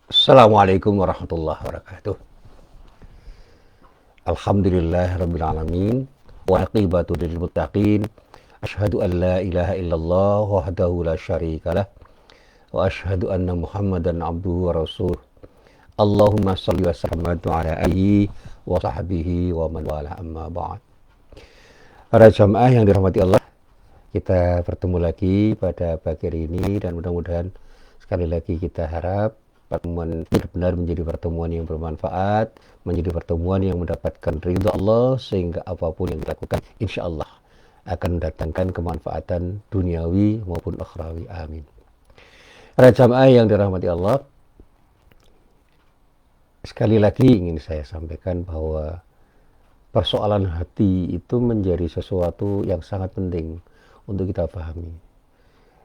Assalamualaikum warahmatullahi wabarakatuh. Alhamdulillahirabbil alamin wa aqibatu lil muttaqin. Asyhadu an la ilaha illallah wahdahu la syarikalah wa asyhadu anna Muhammadan abduhu wa rasuluh. Allahumma shalli wa sallim ala alihi wa sahbihi wa man wala amma ba'd. Para jamaah yang dirahmati Allah, kita bertemu lagi pada pagi hari ini dan mudah-mudahan sekali lagi kita harap pertemuan benar-benar menjadi pertemuan yang bermanfaat, menjadi pertemuan yang mendapatkan ridha Allah, sehingga apapun yang dilakukan insya Allah akan mendatangkan kemanfaatan duniawi maupun akhrawi. Amin. Para jamaah yang dirahmati Allah, sekali lagi ingin saya sampaikan bahwa persoalan hati itu menjadi sesuatu yang sangat penting untuk kita pahami.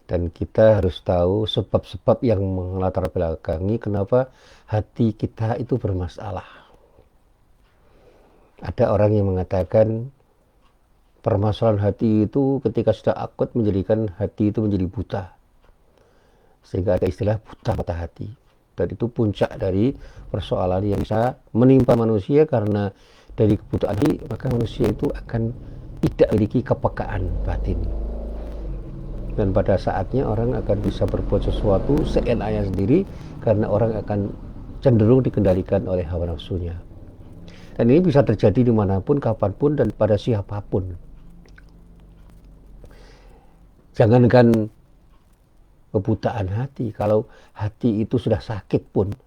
Dan kita harus tahu sebab-sebab yang melatar belakangi kenapa hati kita itu bermasalah. Ada orang yang mengatakan permasalahan hati itu ketika sudah akut menjadikan hati itu menjadi buta. Sehingga ada istilah buta mata hati. Dan itu puncak dari persoalan yang bisa menimpa manusia, karena dari kebutaan hati maka manusia itu akan tidak memiliki kepekaan batin. Dan pada saatnya orang akan bisa berbuat sesuatu seenaknya sendiri, karena orang akan cenderung dikendalikan oleh hawa nafsunya. Dan ini bisa terjadi dimanapun, kapanpun, dan pada siapapun. Jangankan kebutaan hati, kalau hati itu sudah sakit pun,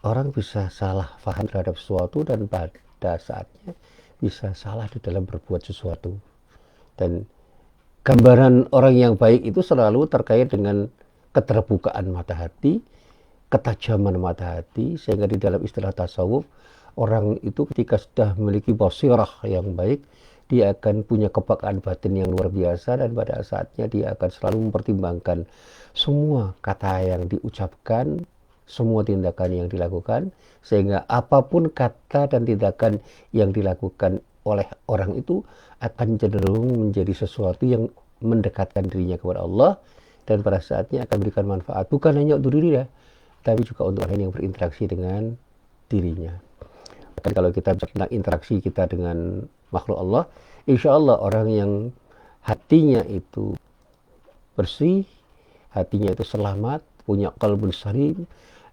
orang bisa salah paham terhadap sesuatu, dan pada saatnya bisa salah di dalam berbuat sesuatu. Dan gambaran orang yang baik itu selalu terkait dengan keterbukaan mata hati, ketajaman mata hati, sehingga di dalam istilah tasawuf, orang itu ketika sudah memiliki basirah yang baik, dia akan punya kepekaan batin yang luar biasa, dan pada saatnya dia akan selalu mempertimbangkan semua kata yang diucapkan, semua tindakan yang dilakukan, sehingga apapun kata dan tindakan yang dilakukan oleh orang itu akan cenderung menjadi sesuatu yang mendekatkan dirinya kepada Allah, dan pada saatnya akan memberikan manfaat bukan hanya untuk dirinya, tapi juga untuk orang yang berinteraksi dengan dirinya. Dan kalau kita bicara tentang interaksi kita dengan makhluk Allah, insya Allah orang yang hatinya itu bersih, hatinya itu selamat, punya qalbun salim,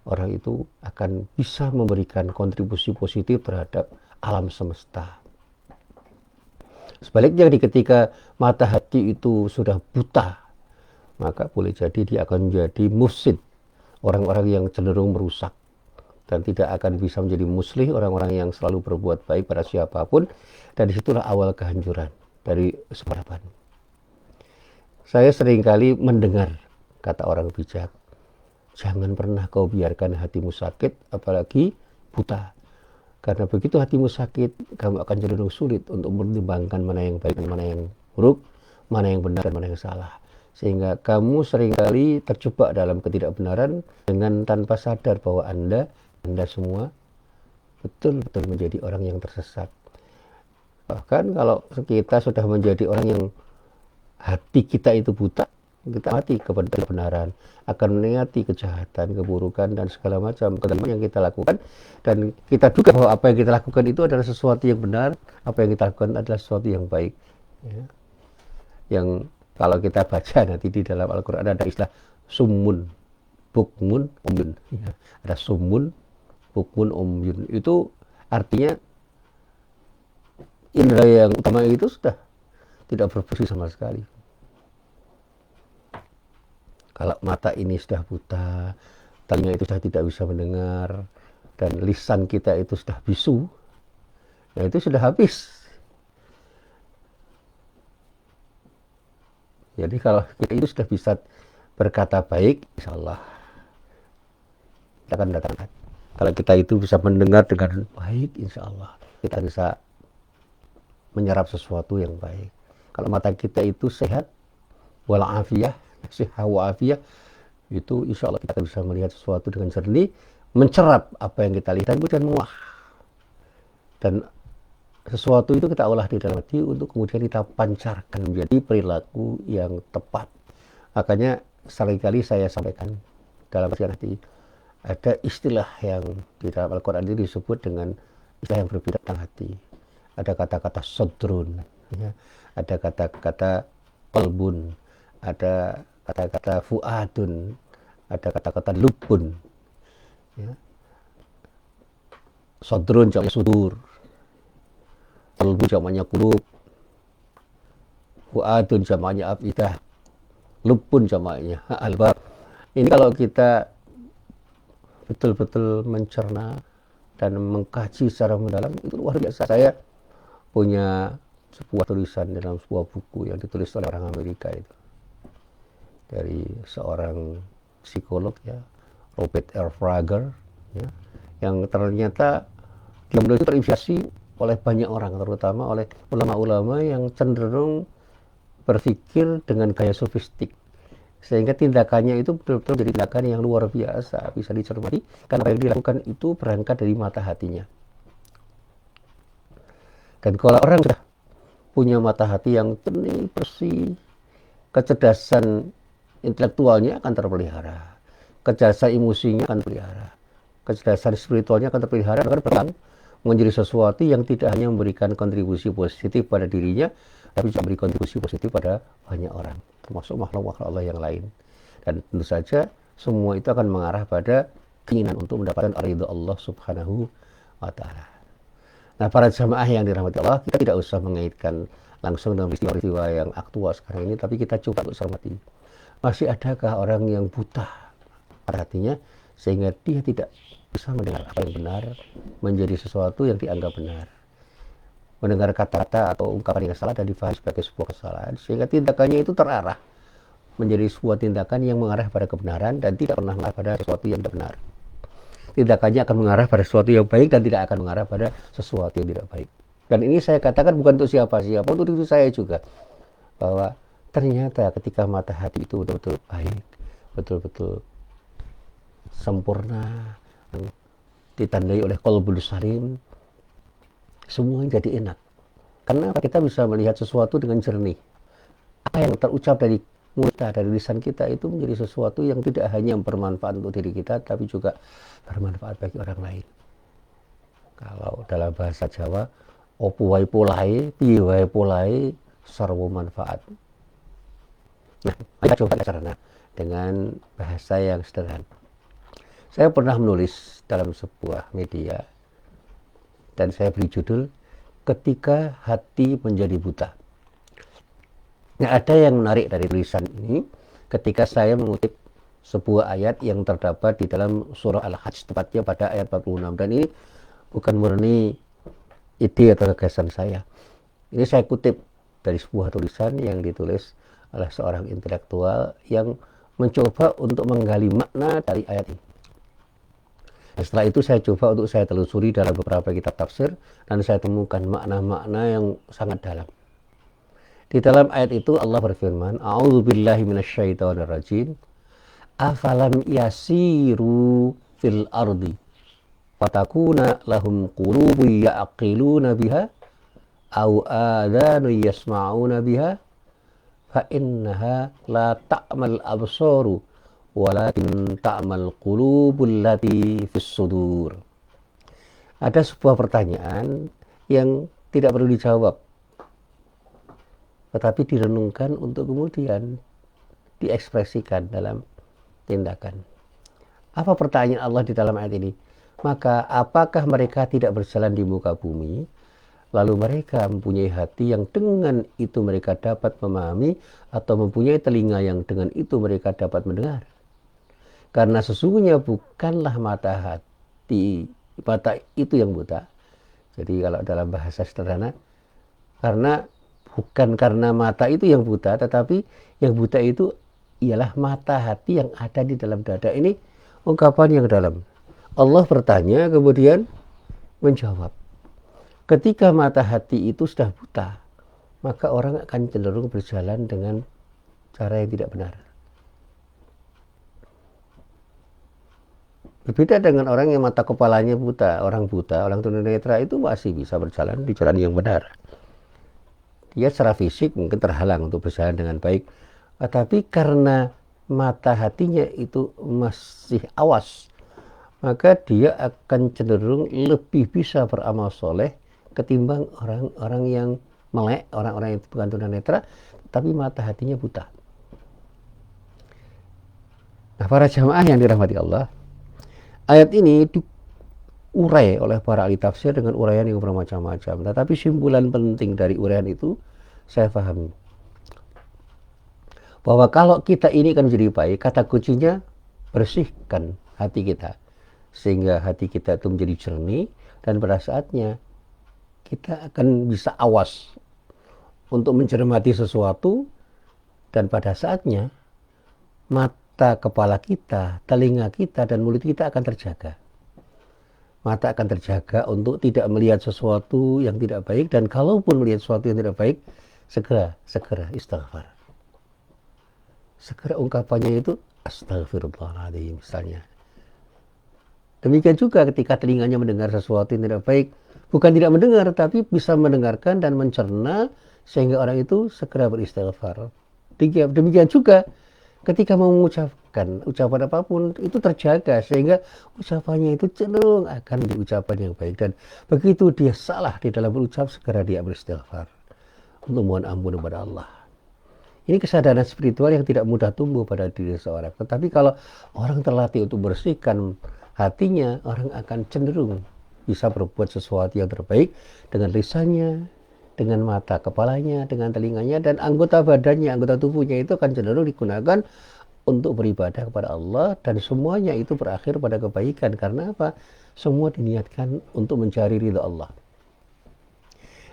orang itu akan bisa memberikan kontribusi positif terhadap alam semesta. Sebaliknya, ketika mata hati itu sudah buta, maka boleh jadi dia akan menjadi mufsid, orang-orang yang cenderung merusak, dan tidak akan bisa menjadi muslih, orang-orang yang selalu berbuat baik pada siapapun. Dan disitulah awal kehancuran dari peradaban. Saya seringkali mendengar kata orang bijak, jangan pernah kau biarkan hatimu sakit, apalagi buta. Karena begitu hatimu sakit, kamu akan cenderung sulit untuk mempertimbangkan mana yang baik dan mana yang buruk, mana yang benar dan mana yang salah. Sehingga kamu seringkali terjebak dalam ketidakbenaran dengan tanpa sadar bahwa Anda semua betul-betul menjadi orang yang tersesat. Bahkan kalau kita sudah menjadi orang yang hati kita itu buta, kita mati kepada kebenaran, akan meniati kejahatan, keburukan, dan segala macam yang kita lakukan. Dan kita duga bahwa apa yang kita lakukan itu adalah sesuatu yang benar, apa yang kita lakukan adalah sesuatu yang baik, ya. Yang kalau kita baca nanti di dalam Al-Quran ada istilah summun, bukmun, umyun, ya. Ada summun, bukmun, umyun, itu artinya indera yang utama itu sudah tidak berfungsi sama sekali. Kalau mata ini sudah buta, telinga itu sudah tidak bisa mendengar, dan lisan kita itu sudah bisu, nah itu sudah habis. Jadi kalau kita itu sudah bisa berkata baik, insya Allah kita akan datangkan. Kalau kita itu bisa mendengar dengan baik, insya Allah kita bisa menyerap sesuatu yang baik. Kalau mata kita itu sehat, walafiah, sehat wa'afiyah, itu insya Allah kita akan bisa melihat sesuatu dengan jernih, mencerap apa yang kita lihat, dan kemudian mengolah. Dan sesuatu itu kita olah di dalam hati untuk kemudian kita pancarkan menjadi perilaku yang tepat. Makanya seringkali saya sampaikan dalam kajian hati, ada istilah yang di dalam Al-Quran ini disebut dengan istilah yang berbeda tentang hati. Ada kata-kata sodrun, ya. Ada kata-kata qalbun, ada kata-kata fuadun, ada kata-kata lubun, ya. Sodrun jamaknya sudur, qalbun jamaknya kulub, fuadun jamaknya afidah, lubun jamaknya albab. Ini kalau kita betul-betul mencerna dan mengkaji secara mendalam, itu luar biasa. Saya punya sebuah tulisan dalam sebuah buku yang ditulis oleh orang Amerika itu, dari seorang psikolog, ya, Robert R. Frager, ya, yang ternyata dia itu terinspirasi oleh banyak orang, terutama oleh ulama-ulama yang cenderung berpikir dengan gaya sofistik, sehingga tindakannya itu betul-betul jadi tindakan yang luar biasa, bisa dicermati karena apa yang dilakukan itu berangkat dari mata hatinya. Dan kalau orang sudah punya mata hati yang jernih, bersih, kecerdasan intelektualnya akan terpelihara, kecerdasan emosinya akan terpelihara, kecerdasan spiritualnya akan terpelihara, akan berkembang menjadi sesuatu yang tidak hanya memberikan kontribusi positif pada dirinya, tapi juga memberi kontribusi positif pada banyak orang, termasuk makhluk-makhluk Allah yang lain. Dan tentu saja semua itu akan mengarah pada keinginan untuk mendapatkan ridha Allah Subhanahu wa Ta'ala. Nah, para jamaah yang dirahmati Allah, kita tidak usah mengaitkan langsung dengan peristiwa yang aktual sekarang ini, tapi kita coba untuk cermati. Masih adakah orang yang buta pada hatinya sehingga dia tidak bisa mendengar apa yang benar menjadi sesuatu yang dianggap benar, mendengar kata-kata atau ungkapan yang salah dan difahami sebagai sebuah kesalahan, sehingga tindakannya itu terarah menjadi sebuah tindakan yang mengarah pada kebenaran dan tidak pernah mengarah pada sesuatu yang tidak benar. Tindakannya akan mengarah pada sesuatu yang baik dan tidak akan mengarah pada sesuatu yang tidak baik. Dan ini saya katakan bukan untuk siapa-siapa, untuk diri saya juga, bahwa ternyata ketika mata hati itu betul-betul baik, betul-betul sempurna, ditandai oleh qalbul salim, semuanya jadi enak. Karena kita bisa melihat sesuatu dengan jernih. Apa yang terucap dari mulut kita, dari lisan kita, itu menjadi sesuatu yang tidak hanya bermanfaat untuk diri kita, tapi juga bermanfaat bagi orang lain. Kalau dalam bahasa Jawa, opo wae polahe, piye wae polahe, sarwa manfaat. Nah, kita coba caranya dengan bahasa yang sederhana. Saya pernah menulis dalam sebuah media, dan saya beri judul, Ketika Hati Menjadi Buta. Nah, ada yang menarik dari tulisan ini ketika saya mengutip sebuah ayat yang terdapat di dalam surah Al-Hajj, tepatnya pada ayat 46. Dan ini bukan murni ide atau gagasan saya. Ini saya kutip dari sebuah tulisan yang ditulis oleh seorang intelektual yang mencoba untuk menggali makna dari ayat ini. Nah, setelah itu saya coba untuk saya telusuri dalam beberapa kitab tafsir, dan saya temukan makna-makna yang sangat dalam. Di dalam ayat itu Allah berfirman, A'udzubillahi minasyaitonirrajim, afalam yasiru fil ardi fatakuna lahum qulubun ya'qiluna biha au adanu yasma'una biha fa innaha la ta'mal absaru walakin ta'mal qulubul lati fis sudur. Ada sebuah pertanyaan yang tidak perlu dijawab, tetapi direnungkan untuk kemudian diekspresikan dalam tindakan. Apa pertanyaan Allah di dalam ayat ini? Maka apakah mereka tidak berjalan di muka bumi, lalu mereka mempunyai hati yang dengan itu mereka dapat memahami, atau mempunyai telinga yang dengan itu mereka dapat mendengar? Karena sesungguhnya bukanlah mata itu yang buta. Jadi kalau dalam bahasa sederhana, bukan karena mata itu yang buta, tetapi yang buta itu ialah mata hati yang ada di dalam dada. Ini ungkapan yang dalam. Allah bertanya kemudian menjawab. Ketika mata hati itu sudah buta, maka orang akan cenderung berjalan dengan cara yang tidak benar. Berbeda dengan orang yang mata kepalanya buta. Orang buta, orang tunanetra itu masih bisa berjalan di jalan yang benar. Dia secara fisik mungkin terhalang untuk berjalan dengan baik. Tetapi karena mata hatinya itu masih awas, maka dia akan cenderung lebih bisa beramal soleh ketimbang orang-orang yang melek, orang-orang yang bukan tunanetra, tapi mata hatinya buta. Nah, para jamaah yang dirahmati Allah, ayat ini diurai oleh para ahli tafsir dengan uraian yang bermacam-macam. Tetapi simpulan penting dari uraian itu saya pahami bahwa kalau kita ini kan menjadi baik, kata kuncinya bersihkan hati kita, sehingga hati kita itu menjadi jernih, dan pada saatnya kita akan bisa awas untuk mencermati sesuatu, dan pada saatnya mata kepala kita, telinga kita, dan mulut kita akan terjaga. Mata akan terjaga untuk tidak melihat sesuatu yang tidak baik, dan kalaupun melihat sesuatu yang tidak baik, segera istighfar. Segera ungkapannya itu astagfirullahaladzim misalnya. Demikian juga ketika telinganya mendengar sesuatu yang tidak baik, bukan tidak mendengar, tapi bisa mendengarkan dan mencerna, sehingga orang itu segera beristighfar. Demikian juga ketika mengucapkan ucapan apapun, itu terjaga, sehingga ucapannya itu cenderung akan diucapan yang baik. Dan begitu dia salah di dalam berucap, segera dia beristighfar untuk mohon ampun kepada Allah. Ini kesadaran spiritual yang tidak mudah tumbuh pada diri seorang. Tetapi kalau orang terlatih untuk bersihkan hatinya, orang akan cenderung bisa berbuat sesuatu yang terbaik dengan lisannya, dengan mata kepalanya, dengan telinganya, dan anggota badannya, anggota tubuhnya itu akan cenderung digunakan untuk beribadah kepada Allah, dan semuanya itu berakhir pada kebaikan. Karena apa? Semua diniatkan untuk mencari ridha Allah.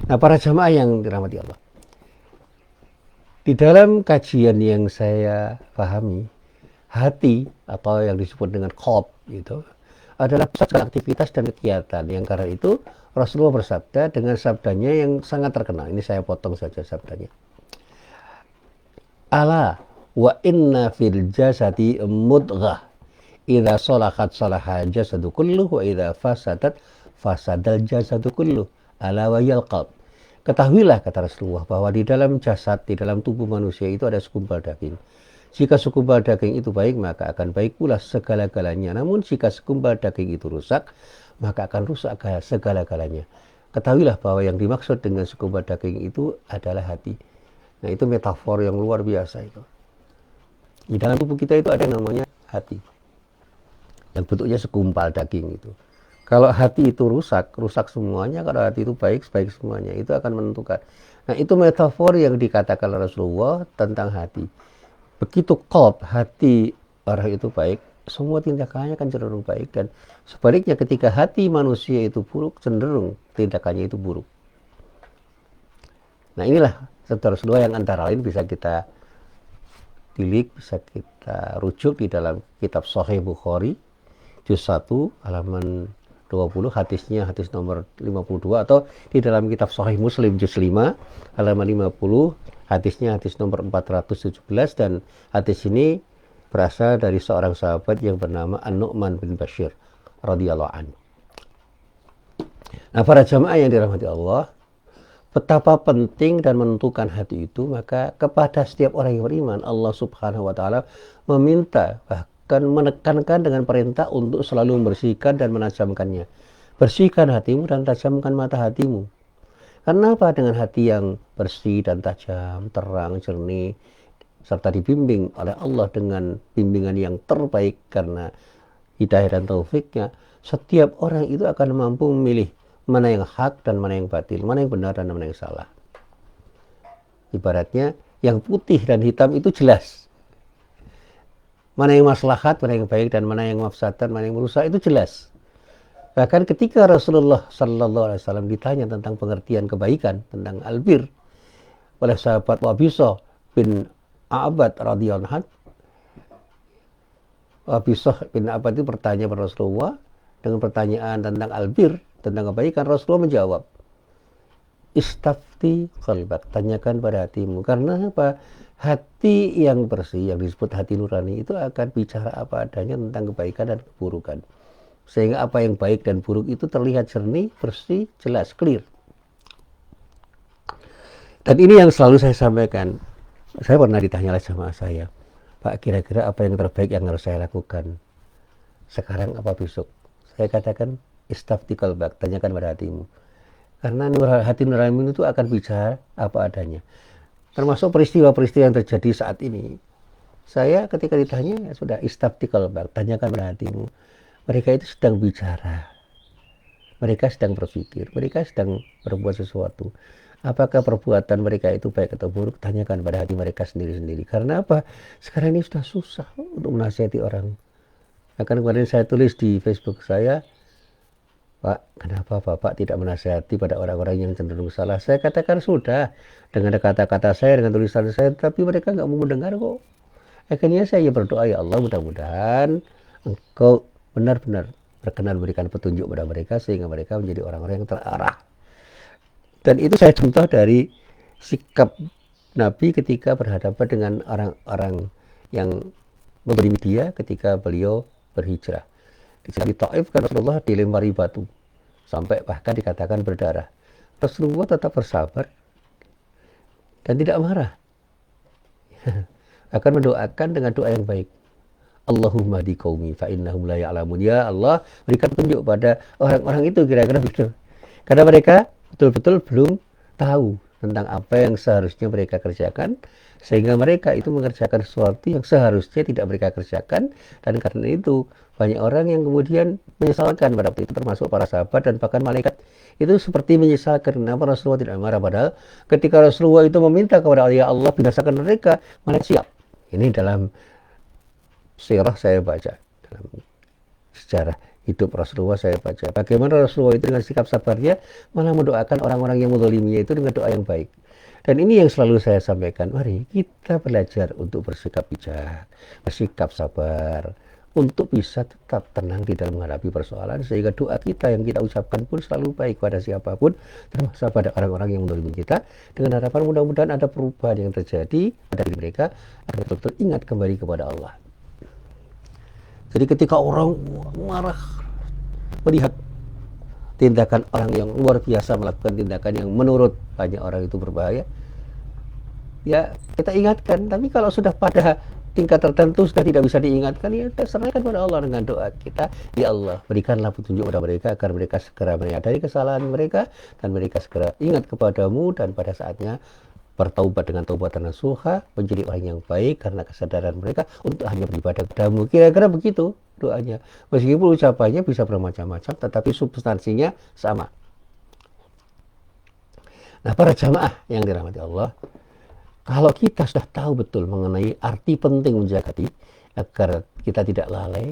Nah, para jamaah yang dirahmati Allah, di dalam kajian yang saya pahami, hati atau yang disebut dengan qalb itu adalah pusat aktivitas dan kegiatan, yang karena itu Rasulullah bersabda dengan sabdanya yang sangat terkenal. Ini saya potong saja sabdanya. Ala wa inna fil jasadi mudghah idza salahat salaha jasadu kulluh wa idza fasadat fasadal jasadu kulluh ala wa yal qalb. Ketahuilah, kata Rasulullah, bahwa di dalam jasad, di dalam tubuh manusia itu ada segumpal daging. Jika segumpal daging itu baik, maka akan baik pula segala-galanya. Namun jika segumpal daging itu rusak, maka akan rusak segala-galanya. Ketahuilah bahwa yang dimaksud dengan segumpal daging itu adalah hati. Nah, itu metafor yang luar biasa itu. Di dalam tubuh kita itu ada yang namanya hati, yang bentuknya segumpal daging itu. Kalau hati itu rusak semuanya. Kalau hati itu baik semuanya. Itu akan menentukan. Nah, itu metafor yang dikatakan Rasulullah tentang hati. Begitu qalb, hati orang itu baik, semua tindakannya akan cenderung baik. Dan sebaliknya ketika hati manusia itu buruk, cenderung tindakannya itu buruk. Nah, inilah sabda Rasulullah yang antara lain bisa kita tilik, bisa kita rujuk di dalam kitab Sahih Bukhari, juz 1, halaman 20, hadis nomor 52, atau di dalam kitab Sahih Muslim juz 5 halaman 50, hadis nomor 417, dan hadis ini berasal dari seorang sahabat yang bernama An-Nu'man bin Bashir radhiyallahu anhu. Nah, para jamaah yang dirahmati Allah, betapa penting dan menentukan hati itu, maka kepada setiap orang yang beriman, Allah Subhanahu wa taala meminta, bahkan menekankan dengan perintah untuk selalu membersihkan dan menajamkannya. Bersihkan hatimu dan tajamkan mata hatimu. Karena apa? Dengan hati yang bersih dan tajam, terang, jernih, serta dibimbing oleh Allah dengan bimbingan yang terbaik karena hidayah dan taufiknya, setiap orang itu akan mampu memilih mana yang hak dan mana yang batil, mana yang benar dan mana yang salah. Ibaratnya yang putih dan hitam itu jelas. Mana yang maslahat, mana yang baik, dan mana yang mafsadat, mana yang merusak, itu jelas. Bahkan ketika Rasulullah sallallahu alaihi wasallam ditanya tentang pengertian kebaikan, tentang albir, oleh sahabat Wabisah bin A'bad radhiyallahu anhu, Wabisah bin A'bad itu bertanya kepada Rasulullah dengan pertanyaan tentang albir, tentang kebaikan. Rasulullah menjawab, istafti qalbak, tanyakan pada hatimu. Karena apa? Hati yang bersih, yang disebut hati nurani, itu akan bicara apa adanya tentang kebaikan dan keburukan. Sehingga apa yang baik dan buruk itu terlihat jernih, bersih, jelas, clear. Dan ini yang selalu saya sampaikan. Saya pernah ditanya oleh jamaah saya, Pak, kira-kira apa yang terbaik yang harus saya lakukan? Sekarang apa besok? Saya katakan, istafti qalbak, tanyakan pada hatimu. Karena hati nurani itu akan bicara apa adanya. Termasuk peristiwa-peristiwa yang terjadi saat ini. Saya ketika ditanya, ya sudah, istafti qalbak, tanyakan pada hatimu. Mereka itu sedang bicara. Mereka sedang berpikir. Mereka sedang berbuat sesuatu. Apakah perbuatan mereka itu baik atau buruk? Tanyakan pada hati mereka sendiri-sendiri. Karena apa? Sekarang ini sudah susah untuk menasihati orang. Akan kemarin saya tulis di Facebook saya, Pak, kenapa Bapak tidak menasihati pada orang-orang yang cenderung salah? Saya katakan sudah, dengan kata-kata saya, dengan tulisan saya, tapi mereka nggak mau mendengar kok. Akhirnya saya berdoa, ya Allah, mudah-mudahan Engkau benar-benar berkenan berikan petunjuk pada mereka, sehingga mereka menjadi orang-orang yang terarah. Dan itu saya contoh dari sikap Nabi ketika berhadapan dengan orang-orang yang memberi dia ketika beliau berhijrah. Di Taif kan Rasulullah dilempari batu sampai bahkan dikatakan berdarah. Rasulullah tetap bersabar dan tidak marah. Akan mendoakan dengan doa yang baik. Allahumma di qaumi fa innahum la ya'lamun. Ya Allah, berikan petunjuk pada orang-orang itu, kira-kira begitu. Karena mereka betul-betul belum tahu tentang apa yang seharusnya mereka kerjakan, sehingga mereka itu mengerjakan sesuatu yang seharusnya tidak mereka kerjakan. Dan karena itu banyak orang yang kemudian menyesalkan pada waktu itu, termasuk para sahabat dan bahkan malaikat itu seperti menyesalkan kenapa Rasulullah tidak marah. Padahal ketika Rasulullah itu meminta kepada Allah, ya Allah, binasakan mereka, malaikat siap. Ini dalam sirah saya baca, dalam sejarah hidup Rasulullah saya baca, bagaimana Rasulullah itu dengan sikap sabarnya malah mendoakan orang-orang yang menzaliminya itu dengan doa yang baik. Dan ini yang selalu saya sampaikan, mari kita belajar untuk bersikap bijak, bersikap sabar, untuk bisa tetap tenang di dalam menghadapi persoalan, sehingga doa kita yang kita ucapkan pun selalu baik pada siapapun, termasuk pada orang-orang yang menzalimi kita, dengan harapan mudah-mudahan ada perubahan yang terjadi pada diri mereka, agar betul-betul ingat kembali kepada Allah. Jadi ketika orang marah melihat tindakan orang yang luar biasa melakukan tindakan yang menurut banyak orang itu berbahaya, ya kita ingatkan. Tapi kalau sudah pada tingkat tertentu sudah tidak bisa diingatkan, ya kita serahkan pada Allah dengan doa kita, ya Allah, berikanlah petunjuk kepada mereka agar mereka segera menyadari kesalahan mereka dan mereka segera ingat kepadamu, dan pada saatnya bertaubat dengan taubatan nasuha, menjadi orang yang baik karena kesadaran mereka untuk hanya beribadah kepadamu. Kira-kira begitu doanya. Meskipun ucapannya bisa bermacam-macam, tetapi substansinya sama. Nah, para jamaah yang dirahmati Allah, kalau kita sudah tahu betul mengenai arti penting menjaga hati, agar kita tidak lalai,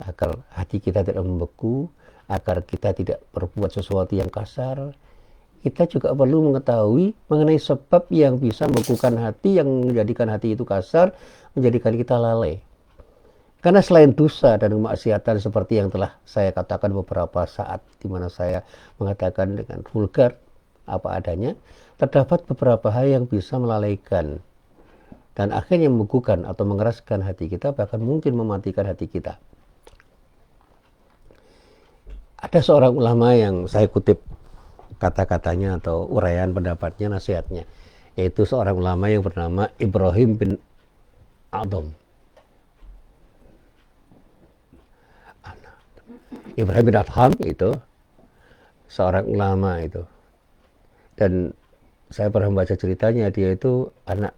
agar hati kita tidak membeku, agar kita tidak berbuat sesuatu yang kasar, kita juga perlu mengetahui mengenai sebab yang bisa membekukan hati, yang menjadikan hati itu kasar, menjadikan kita lalai. Karena selain dosa dan kemaksiatan seperti yang telah saya katakan beberapa saat, di mana saya mengatakan dengan vulgar apa adanya, terdapat beberapa hal yang bisa melalaikan dan akhirnya membekukan atau mengeraskan hati kita, bahkan mungkin mematikan hati kita. Ada seorang ulama yang saya kutip kata-katanya atau uraian pendapatnya, nasihatnya, yaitu seorang ulama yang bernama Ibrahim bin Adham. Ibrahim bin Adham itu seorang ulama itu, dan saya pernah membaca ceritanya. Dia itu anak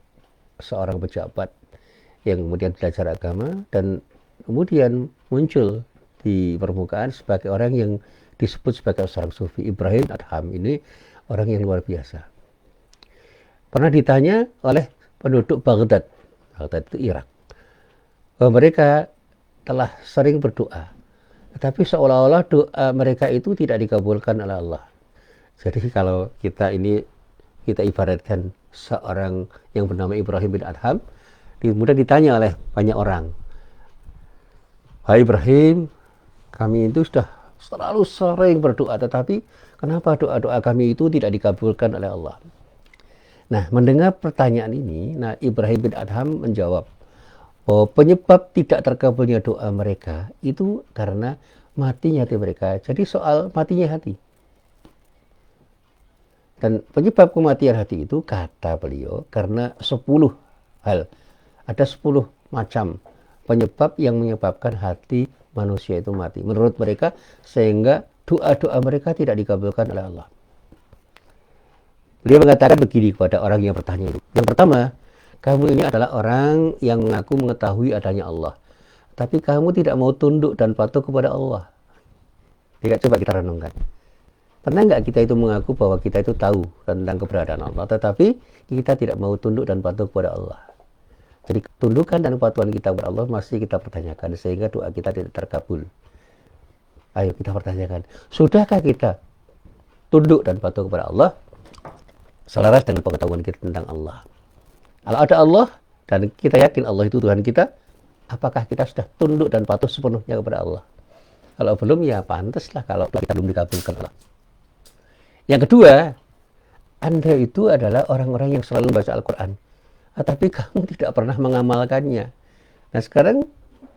seorang pejabat yang kemudian belajar agama dan kemudian muncul di permukaan sebagai orang yang disebut sebagai seorang sufi. Ibrahim Adham ini orang yang luar biasa. Pernah ditanya oleh penduduk Baghdad, Baghdad itu Irak, bahwa mereka telah sering berdoa, tetapi seolah-olah doa mereka itu tidak dikabulkan oleh Allah. Jadi kalau kita ibaratkan seorang yang bernama Ibrahim bin Adham, kemudian ditanya oleh banyak orang, "Hai Ibrahim, kami itu sudah selalu sering berdoa, tetapi kenapa doa-doa kami itu tidak dikabulkan oleh Allah?" Nah, mendengar pertanyaan ini, Ibrahim bin Adham menjawab bahwa penyebab tidak terkabulnya doa mereka itu karena matinya hati mereka. Jadi soal matinya hati. Dan penyebab kematian hati itu, kata beliau, karena 10 hal. Ada 10 macam penyebab yang menyebabkan hati manusia itu mati menurut mereka, sehingga doa-doa mereka tidak dikabulkan oleh Allah. Beliau mengatakan begini kepada orang yang bertanya itu. Yang pertama, kamu ini adalah orang yang mengaku mengetahui adanya Allah, tapi kamu tidak mau tunduk dan patuh kepada Allah. Tidak, coba kita renungkan. Pernah nggak kita itu mengaku bahwa kita itu tahu tentang keberadaan Allah, tetapi kita tidak mau tunduk dan patuh kepada Allah? Jadi ketundukan dan kepatuhan kita kepada Allah masih kita pertanyakan, sehingga doa kita tidak terkabul. Ayo kita pertanyakan, sudahkah kita tunduk dan patuh kepada Allah selaras dengan pengetahuan kita tentang Allah? Kalau ada Allah dan kita yakin Allah itu Tuhan kita, apakah kita sudah tunduk dan patuh sepenuhnya kepada Allah? Kalau belum, ya pantaslah kalau kita belum dikabulkan Allah. Yang kedua, Anda itu adalah orang-orang yang selalu baca Al-Quran, tapi kamu tidak pernah mengamalkannya. Nah sekarang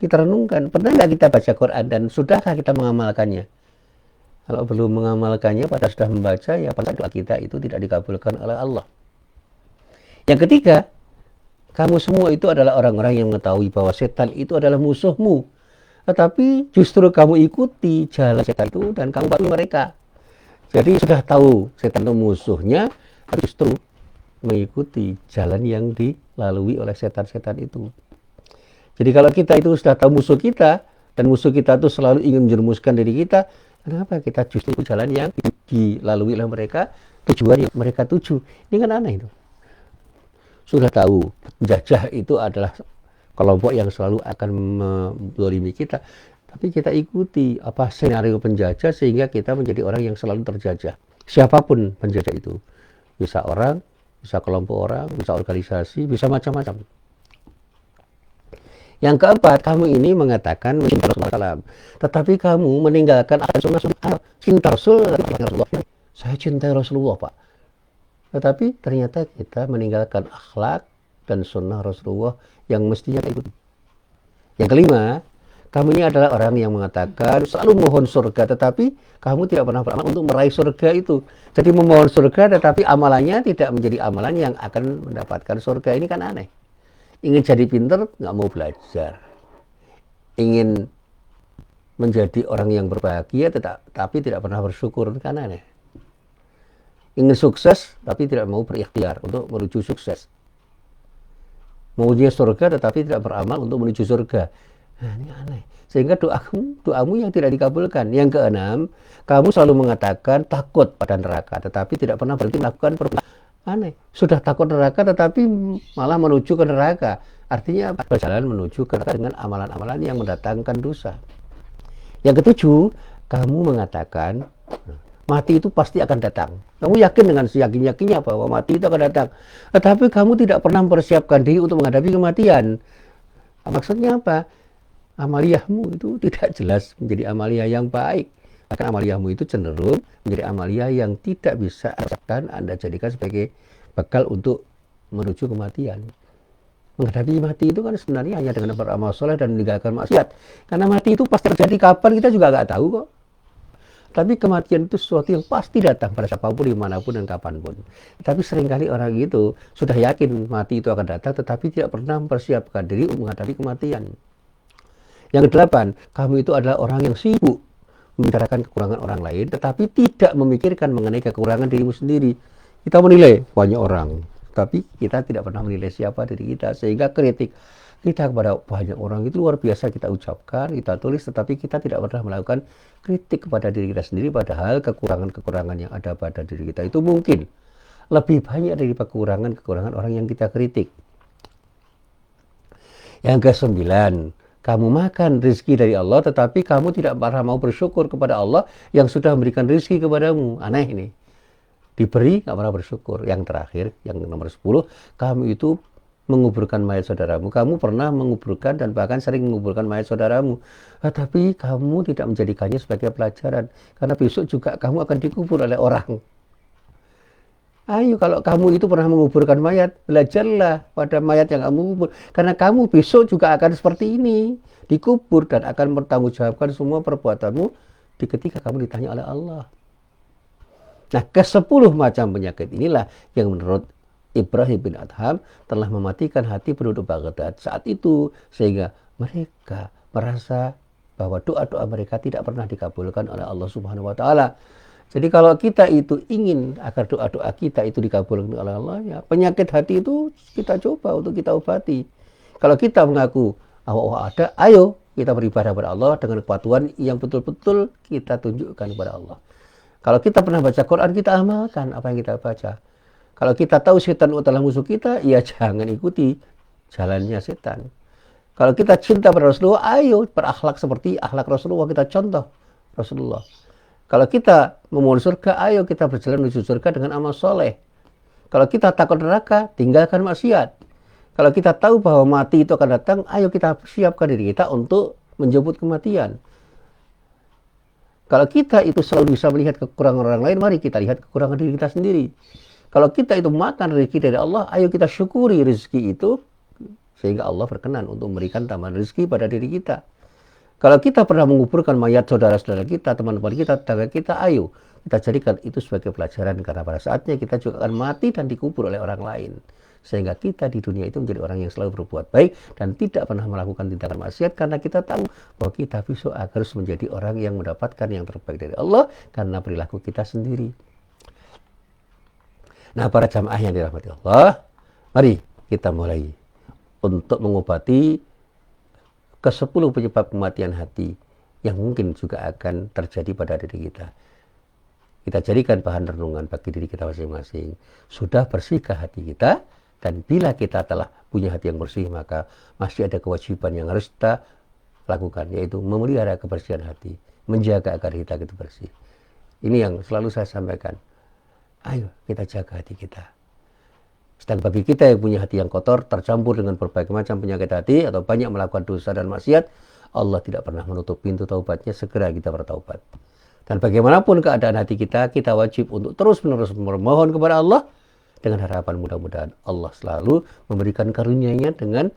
kita renungkan, pernah nggak kita baca Quran dan sudahkah kita mengamalkannya? Kalau belum mengamalkannya, pada sudah membaca, ya pada doa kita itu tidak dikabulkan oleh Allah. Yang ketiga, kamu semua itu adalah orang-orang yang mengetahui bahwa setan itu adalah musuhmu, tetapi justru kamu ikuti jalan setan itu dan kamu patuhi mereka. Jadi sudah tahu setan itu musuhnya, justru mengikuti jalan yang dilalui oleh setan-setan itu. Jadi kalau kita itu sudah tahu musuh kita, dan musuh kita itu selalu ingin menjerumuskan diri kita, kenapa kita justru jalan yang dilalui oleh mereka, tujuan yang mereka tuju? Ini kan aneh itu. Sudah tahu penjajah itu adalah kelompok yang selalu akan menzalimi kita, tapi kita ikuti apa skenario penjajah sehingga kita menjadi orang yang selalu terjajah. Siapapun penjajah itu, bisa orang, bisa kelompok orang, bisa organisasi, bisa macam-macam. Yang keempat, kamu ini mengatakan mencintai Rasulullah, tetapi kamu meninggalkan sunnah cinta Rasul. Saya cintai Rasulullah, Pak. Tetapi ternyata kita meninggalkan akhlak dan sunnah Rasulullah yang mestinya kita ikuti. Yang kelima, kamu ini adalah orang yang mengatakan selalu mohon surga, tetapi kamu tidak pernah beramal untuk meraih surga itu. Jadi memohon surga, tetapi amalannya tidak menjadi amalan yang akan mendapatkan surga. Ini kan aneh. Ingin jadi pintar, nggak mau belajar. Ingin menjadi orang yang berbahagia, tapi tidak pernah bersyukur. Ini kan aneh. Ingin sukses, tapi tidak mau berikhtiar untuk menuju sukses. Maunya surga, tetapi tidak beramal untuk menuju surga. Nah, ini aneh. Sehingga doamu yang tidak dikabulkan. Yang keenam, kamu selalu mengatakan takut pada neraka, tetapi tidak pernah berhenti melakukan perbuatan. Aneh. Sudah takut neraka, tetapi malah menuju ke neraka. Artinya berjalan menuju ke neraka dengan amalan-amalan yang mendatangkan dosa. Yang ketujuh, kamu mengatakan mati itu pasti akan datang. Kamu yakin dengan seyakin-yakinnya bahwa mati itu akan datang. Tetapi kamu tidak pernah mempersiapkan diri untuk menghadapi kematian. Maksudnya apa? Amaliyahmu itu tidak jelas menjadi amaliyah yang baik. Bahkan amaliyahmu itu cenderung menjadi amaliyah yang tidak bisa Anda jadikan sebagai bekal untuk menuju kematian. Menghadapi mati itu kan sebenarnya hanya dengan beramal soleh dan meninggalkan maksiat. Karena mati itu pasti terjadi kapan kita juga nggak tahu kok. Tapi kematian itu sesuatu yang pasti datang pada siapapun, dimanapun dan kapanpun. Tapi seringkali orang itu sudah yakin mati itu akan datang, tetapi tidak pernah mempersiapkan diri untuk menghadapi kematian. Yang kedelapan, kamu itu adalah orang yang sibuk membicarakan kekurangan orang lain, tetapi tidak memikirkan mengenai kekurangan dirimu sendiri. Kita menilai banyak orang, tapi kita tidak pernah menilai siapa diri kita, sehingga kritik kita kepada banyak orang itu luar biasa kita ucapkan, kita tulis, tetapi kita tidak pernah melakukan kritik kepada diri kita sendiri, padahal kekurangan-kekurangan yang ada pada diri kita itu mungkin lebih banyak dari kekurangan-kekurangan orang yang kita kritik. Yang kesembilan, kamu makan rezeki dari Allah, tetapi kamu tidak pernah mau bersyukur kepada Allah yang sudah memberikan rezeki kepadamu. Aneh ini. Diberi, nggak pernah bersyukur. Yang terakhir, yang nomor 10, kamu itu menguburkan mayat saudaramu. Kamu pernah menguburkan dan bahkan sering menguburkan mayat saudaramu. Tapi kamu tidak menjadikannya sebagai pelajaran. Karena besok juga kamu akan dikubur oleh orang. Ayo, kalau kamu itu pernah menguburkan mayat, belajarlah pada mayat yang kamu kubur. Karena kamu besok juga akan seperti ini, dikubur dan akan bertanggungjawabkan semua perbuatanmu ketika kamu ditanya oleh Allah. Nah, ke-10 macam penyakit inilah yang menurut Ibrahim bin Adham telah mematikan hati penduduk Baghdad saat itu, sehingga mereka merasa bahwa doa-doa mereka tidak pernah dikabulkan oleh Allah Subhanahu wa taala. Jadi kalau kita itu ingin agar doa-doa kita itu dikabulkan oleh Allah, ya penyakit hati itu kita coba untuk kita obati. Kalau kita mengaku Allah ada, ayo kita beribadah kepada Allah dengan kepatuhan yang betul-betul kita tunjukkan kepada Allah. Kalau kita pernah baca Quran, kita amalkan apa yang kita baca. Kalau kita tahu setan adalah musuh kita, ya jangan ikuti jalannya setan. Kalau kita cinta pada Rasulullah, ayo berakhlak seperti akhlak Rasulullah, kita contoh Rasulullah. Kalau kita memohon surga, ayo kita berjalan menuju surga dengan amal soleh. Kalau kita takut neraka, tinggalkan maksiat. Kalau kita tahu bahwa mati itu akan datang, ayo kita siapkan diri kita untuk menjemput kematian. Kalau kita itu selalu bisa melihat kekurangan orang lain, mari kita lihat kekurangan diri kita sendiri. Kalau kita itu makan rezeki dari Allah, ayo kita syukuri rezeki itu, sehingga Allah berkenan untuk memberikan tambahan rezeki pada diri kita. Kalau kita pernah menguburkan mayat saudara-saudara kita, teman-teman kita, tetangga kita, ayo kita jadikan itu sebagai pelajaran, karena pada saatnya kita juga akan mati dan dikubur oleh orang lain. Sehingga kita di dunia itu menjadi orang yang selalu berbuat baik dan tidak pernah melakukan tindakan maksiat, karena kita tahu bahwa kita besok harus menjadi orang yang mendapatkan yang terbaik dari Allah karena perilaku kita sendiri. Nah, para jamaah yang dirahmati Allah, mari kita mulai untuk mengobati ke-10 penyebab kematian hati yang mungkin juga akan terjadi pada diri kita. Kita jadikan bahan renungan bagi diri kita masing-masing. Sudah bersihkah hati kita? Dan bila kita telah punya hati yang bersih, maka masih ada kewajiban yang harus kita lakukan, yaitu memelihara kebersihan hati, menjaga agar kita itu bersih. Ini yang selalu saya sampaikan. Ayo kita jaga hati kita. Sedang bagi kita yang punya hati yang kotor, tercampur dengan berbagai macam penyakit hati, atau banyak melakukan dosa dan maksiat, Allah tidak pernah menutup pintu taubatnya, segera kita bertaubat. Dan bagaimanapun keadaan hati kita, kita wajib untuk terus-menerus memohon kepada Allah, dengan harapan mudah-mudahan Allah selalu memberikan karunia-Nya dengan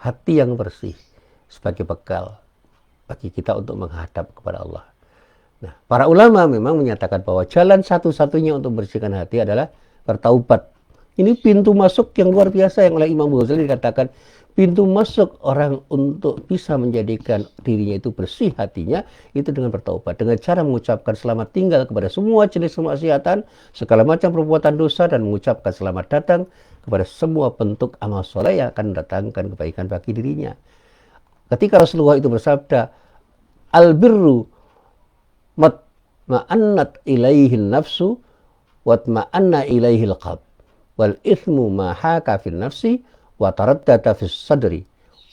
hati yang bersih, sebagai bekal bagi kita untuk menghadap kepada Allah. Nah, para ulama memang menyatakan bahwa jalan satu-satunya untuk membersihkan hati adalah bertaubat. Ini pintu masuk yang luar biasa yang oleh Imam Ghazali dikatakan pintu masuk orang untuk bisa menjadikan dirinya itu bersih hatinya itu dengan bertaubat, dengan cara mengucapkan selamat tinggal kepada semua jenis kemaksiatan, segala macam perbuatan dosa, dan mengucapkan selamat datang kepada semua bentuk amal soleh yang akan mendatangkan kebaikan bagi dirinya. Ketika Rasulullah itu bersabda, al-birru ma'annat ilaihin nafsu watma'anna ilaihil qalb wal ithmu ma haka fil nafsi wa taraddada fis sadri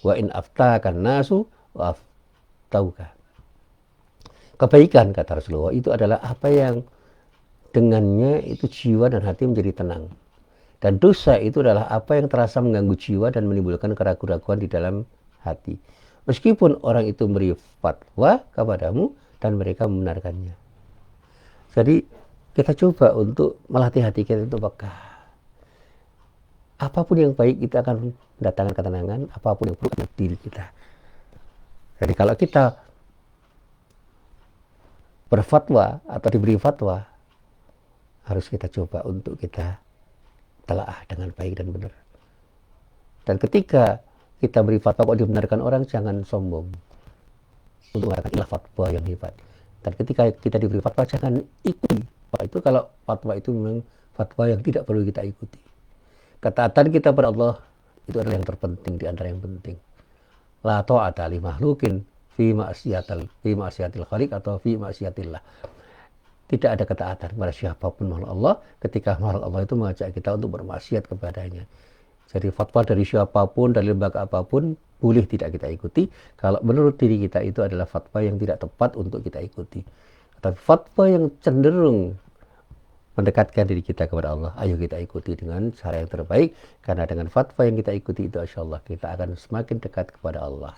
wa in aftaka nasu wa aftauka. Kebaikan, kata Rasulullah, itu adalah apa yang dengannya itu jiwa dan hati menjadi tenang. Dan dosa itu adalah apa yang terasa mengganggu jiwa dan menimbulkan keraguan-keraguan di dalam hati. Meskipun orang itu memberi fatwa kepadamu dan mereka membenarkannya. Jadi kita coba untuk melatih hati kita untuk peka. Apapun yang baik itu akan mendatangkan ketenangan, apapun yang buruk untuk diri kita. Jadi kalau kita berfatwa atau diberi fatwa, harus kita coba untuk kita telaah dengan baik dan benar. Dan ketika kita beri fatwa kok dibenarkan orang, jangan sombong untuk mengatakan inilah fatwa yang hebat. Dan ketika kita diberi fatwa, jangan ikuti. Itu kalau fatwa itu memang fatwa yang tidak perlu kita ikuti. Ketaatan kita pada Allah itu adalah yang terpenting di antara yang penting. La ta'ata li makhluqin fi ma'siyatil khaliq atau fi ma'siyatillah. Tidak ada ketaatan kepada siapapun makhluk Allah ketika makhluk Allah itu mengajak kita untuk bermaksiat kepadanya. Jadi fatwa dari siapapun, dari lembaga apapun, boleh tidak kita ikuti kalau menurut diri kita itu adalah fatwa yang tidak tepat untuk kita ikuti. Tapi fatwa yang cenderung mendekatkan diri kita kepada Allah, ayo kita ikuti dengan cara yang terbaik, karena dengan fatwa yang kita ikuti itu insyaallah kita akan semakin dekat kepada Allah.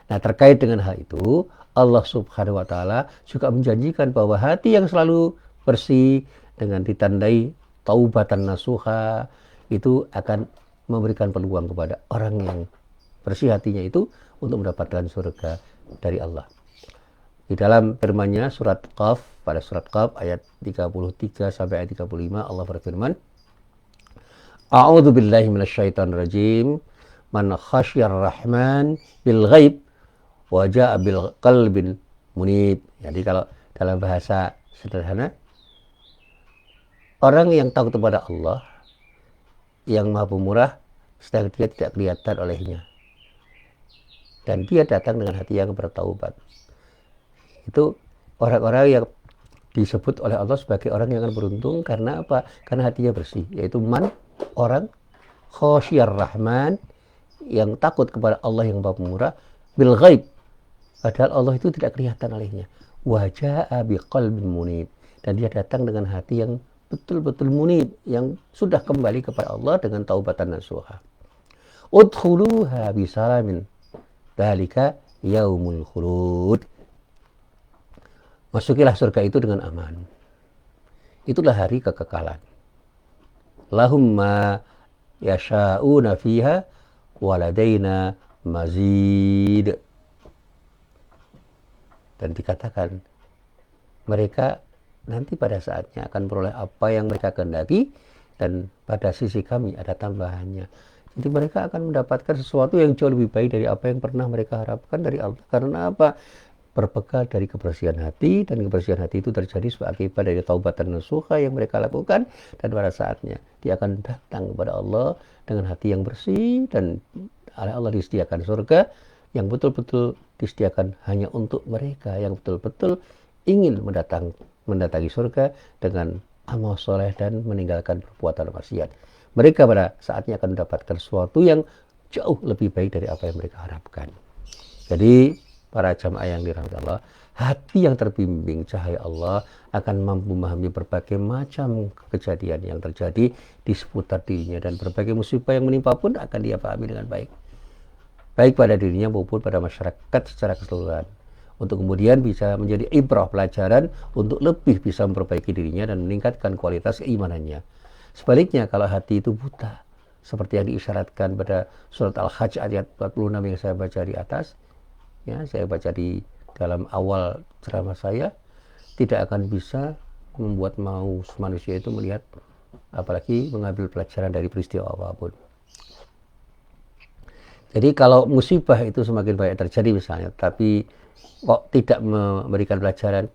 Nah, terkait dengan hal itu, Allah Subhanahu wa taala juga menjanjikan bahwa hati yang selalu bersih dengan ditandai taubatan nasuha itu akan memberikan peluang kepada orang yang bersih hatinya itu untuk mendapatkan surga dari Allah. Di dalam firman-Nya surat Qaf, pada surat Qaf ayat 33 sampai ayat 35 Allah berfirman, A'udzu billahi minasyaitonir rajim. Man khasyar rahman bil ghaib wa ja'a bil qalbin munib. Jadi kalau dalam bahasa sederhana, orang yang takut kepada Allah yang Maha Pemurah sedang dia tidak kelihatan olehnya. Dan dia datang dengan hati yang bertaubat. Itu orang-orang yang disebut oleh Allah sebagai orang yang akan beruntung karena apa? Karena hatinya bersih, yaitu man, orang khasyar rahman, yang takut kepada Allah yang Maha Pemurah, bil ghaib, padahal Allah itu tidak kelihatan olehnya. Waja'a biqalbin munib, dan dia datang dengan hati yang betul-betul munib, yang sudah kembali kepada Allah dengan taubatan nasuha. Udkhuluha bisalamin, dzalika yaumul khulud. Masukilah surga itu dengan aman. Itulah hari kekekalan. Lahum ma yasha'una fiha waladaina mazid. Dan dikatakan mereka nanti pada saatnya akan beroleh apa yang mereka kehendaki, dan pada sisi kami ada tambahannya. Jadi mereka akan mendapatkan sesuatu yang jauh lebih baik dari apa yang pernah mereka harapkan dari Allah. Karena apa? Berbekal dari kebersihan hati, dan kebersihan hati itu terjadi sebagai akibat dari taubatan nasuha yang mereka lakukan, dan pada saatnya dia akan datang kepada Allah dengan hati yang bersih, dan oleh Allah disediakan surga yang betul-betul disediakan hanya untuk mereka yang betul-betul ingin mendatangi surga dengan amal soleh dan meninggalkan perbuatan maksiat. Mereka pada saatnya akan mendapatkan sesuatu yang jauh lebih baik dari apa yang mereka harapkan. Jadi para jamaah yang dirahmati Allah, hati yang terbimbing cahaya Allah akan mampu memahami berbagai macam kejadian yang terjadi di seputar dirinya, dan berbagai musibah yang menimpa pun akan dia pahami dengan baik, baik pada dirinya maupun pada masyarakat secara keseluruhan, untuk kemudian bisa menjadi ibrah, pelajaran untuk lebih bisa memperbaiki dirinya dan meningkatkan kualitas keimanannya. Sebaliknya, kalau hati itu buta, seperti yang diisyaratkan pada surat Al-Hajj ayat 46 yang saya baca di atas, ya, saya baca di dalam awal ceramah saya, tidak akan bisa membuat manusia itu melihat, apalagi mengambil pelajaran dari peristiwa apapun. Jadi kalau musibah itu semakin banyak terjadi misalnya, tapi kok tidak memberikan pelajaran,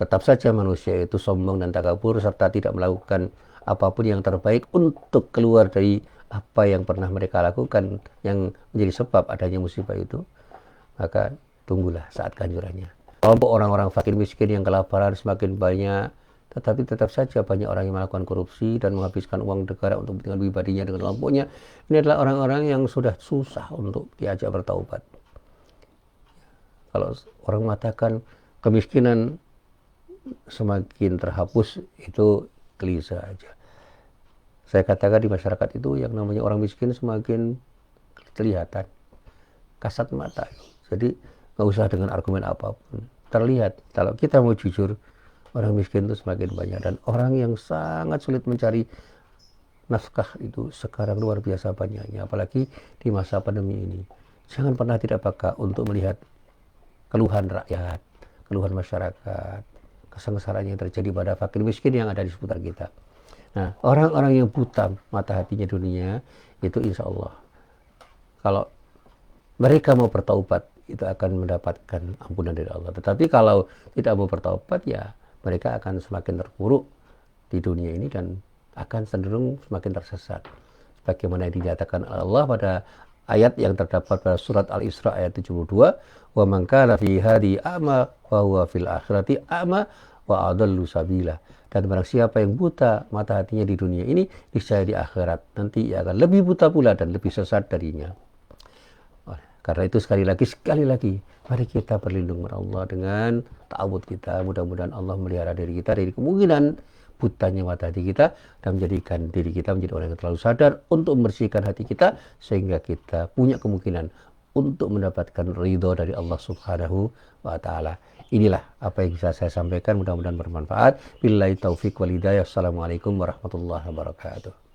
tetap saja manusia itu sombong dan takabur, serta tidak melakukan apapun yang terbaik untuk keluar dari apa yang pernah mereka lakukan yang menjadi sebab adanya musibah itu, maka tunggulah saat kehancurannya. Kelompok orang-orang fakir miskin yang kelaparan semakin banyak, tetapi tetap saja banyak orang yang melakukan korupsi dan menghabiskan uang negara untuk kepentingan pribadinya dengan kelompoknya. Ini adalah orang-orang yang sudah susah untuk diajak bertaubat. Kalau orang mengatakan kemiskinan semakin terhapus, itu klise aja. Saya katakan di masyarakat itu yang namanya orang miskin semakin kelihatan, kasat mata. Jadi nggak usah dengan argumen apapun, terlihat. Kalau kita mau jujur, orang miskin itu semakin banyak, dan orang yang sangat sulit mencari nafkah itu sekarang luar biasa banyaknya, apalagi di masa pandemi ini. Jangan pernah tidak peka untuk melihat keluhan rakyat, keluhan masyarakat, kesengsaraan yang terjadi pada fakir miskin yang ada di seputar kita. Nah, orang-orang yang buta mata hatinya dunia, itu insya Allah, kalau mereka mau bertaubat, itu akan mendapatkan ampunan dari Allah. Tetapi kalau tidak mau bertaubat, ya mereka akan semakin terpuruk di dunia ini dan akan cenderung semakin tersesat. Bagaimana dinyatakan Allah pada ayat yang terdapat pada surat Al-Isra ayat 72, wa man kana fi hadi a'ma wa huwa fil akhirati a'ma wa adallu sabila. Dan barang siapa yang buta mata hatinya di dunia ini, niscaya di akhirat nanti ia akan lebih buta pula dan lebih sesat darinya. Karena itu sekali lagi, mari kita berlindung kepada Allah dengan ta'awud kita. Mudah-mudahan Allah melihara diri kita dari kemungkinan butanya mata hati kita, dan menjadikan diri kita menjadi orang yang terlalu sadar untuk membersihkan hati kita, sehingga kita punya kemungkinan untuk mendapatkan ridho dari Allah Subhanahu wa Ta'ala. Inilah apa yang bisa saya sampaikan, mudah-mudahan bermanfaat. Billahi taufiq wal hidayah. Assalamualaikum warahmatullahi wabarakatuh.